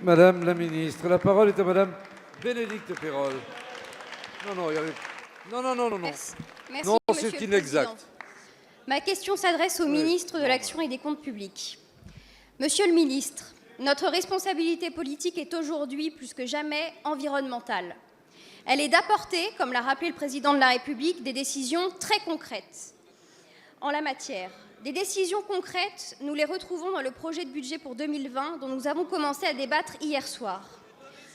Madame la ministre. La parole est à Madame Bénédicte Peyrol. Non. Merci, Non, Monsieur c'est le inexact. Président. Ma question s'adresse au ministre de l'Action et des Comptes publics. Monsieur le ministre, notre responsabilité politique est aujourd'hui plus que jamais environnementale. Elle est d'apporter, comme l'a rappelé le Président de la République, des décisions très concrètes en la matière. Des décisions concrètes, nous les retrouvons dans le projet de budget pour 2020 dont nous avons commencé à débattre hier soir.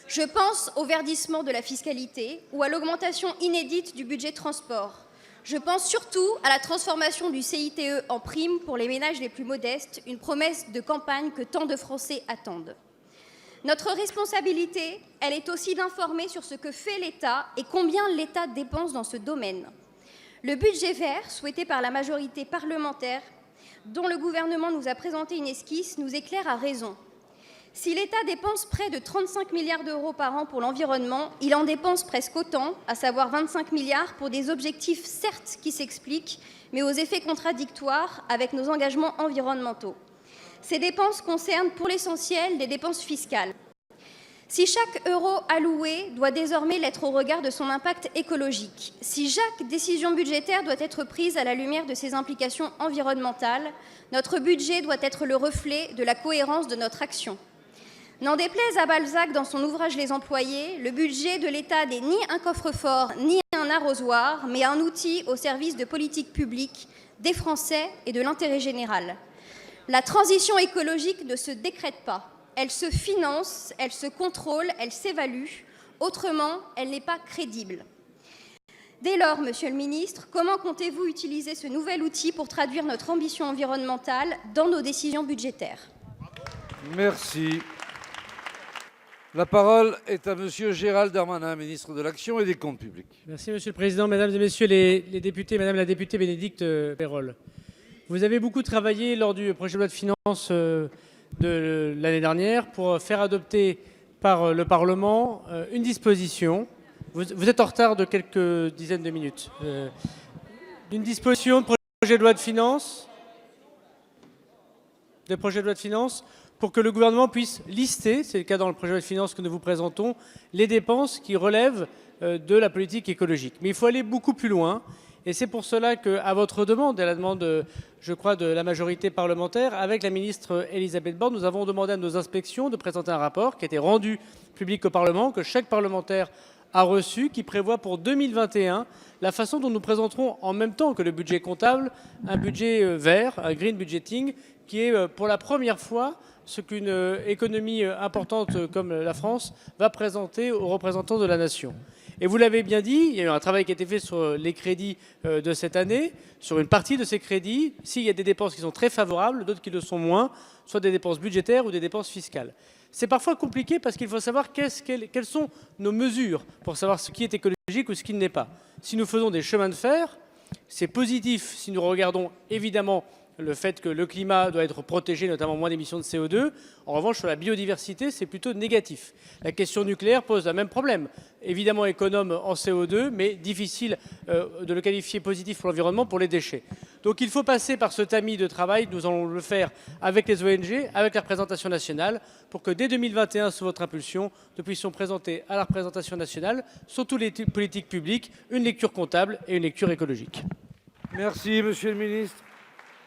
Je pense au verdissement de la fiscalité ou à l'augmentation inédite du budget transport. Je pense surtout à la transformation du CITE en prime pour les ménages les plus modestes, une promesse de campagne que tant de Français attendent. Notre responsabilité, elle est aussi d'informer sur ce que fait l'État et combien l'État dépense dans ce domaine. Le budget vert, souhaité par la majorité parlementaire, dont le gouvernement nous a présenté une esquisse, nous éclaire à raison. Si l'État dépense près de 35 milliards d'euros par an pour l'environnement, il en dépense presque autant, à savoir 25 milliards, pour des objectifs certes qui s'expliquent, mais aux effets contradictoires avec nos engagements environnementaux. Ces dépenses concernent pour l'essentiel des dépenses fiscales. Si chaque euro alloué doit désormais l'être au regard de son impact écologique, si chaque décision budgétaire doit être prise à la lumière de ses implications environnementales, notre budget doit être le reflet de la cohérence de notre action. N'en déplaise à Balzac dans son ouvrage Les Employés, le budget de l'État n'est ni un coffre-fort ni un arrosoir, mais un outil au service de politiques publiques, des Français et de l'intérêt général. La transition écologique ne se décrète pas. Elle se finance, elle se contrôle, elle s'évalue. Autrement, elle n'est pas crédible. Dès lors, Monsieur le Ministre, comment comptez-vous utiliser ce nouvel outil pour traduire notre ambition environnementale dans nos décisions budgétaires? Merci. La parole est à Monsieur Gérald Darmanin, ministre de l'Action et des Comptes publics. Merci Monsieur le Président, Mesdames et Messieurs les députés, Madame la députée Bénédicte Peyrol. Vous avez beaucoup travaillé lors du projet de loi de finances de l'année dernière pour faire adopter par le Parlement une disposition. Vous êtes en retard de quelques dizaines de minutes. Une disposition de projet de loi de finances, pour que le gouvernement puisse lister, c'est le cas dans le projet de loi de finances que nous vous présentons, les dépenses qui relèvent de la politique écologique. Mais il faut aller beaucoup plus loin. Et c'est pour cela qu'à votre demande, et à la demande, je crois, de la majorité parlementaire, avec la ministre Elisabeth Borne, nous avons demandé à nos inspections de présenter un rapport qui a été rendu public au Parlement, que chaque parlementaire a reçu, qui prévoit pour 2021 la façon dont nous présenterons en même temps que le budget comptable un budget vert, un green budgeting, qui est pour la première fois ce qu'une économie importante comme la France va présenter aux représentants de la nation. Et vous l'avez bien dit, il y a eu un travail qui a été fait sur les crédits de cette année, sur une partie de ces crédits. S'il y a des dépenses qui sont très favorables, d'autres qui le sont moins, soit des dépenses budgétaires ou des dépenses fiscales. C'est parfois compliqué parce qu'il faut savoir quelles sont nos mesures pour savoir ce qui est écologique ou ce qui ne l'est pas. Si nous faisons des chemins de fer, c'est positif si nous regardons évidemment le fait que le climat doit être protégé, notamment moins d'émissions de CO2. En revanche, sur la biodiversité, c'est plutôt négatif. La question nucléaire pose le même problème. Évidemment économe en CO2, mais difficile de le qualifier positif pour l'environnement pour les déchets. Donc il faut passer par ce tamis de travail. Nous allons le faire avec les ONG, avec la représentation nationale, pour que dès 2021, sous votre impulsion, nous puissions présenter à la représentation nationale, sur toutes les politiques publiques, une lecture comptable et une lecture écologique. Merci, Monsieur le ministre.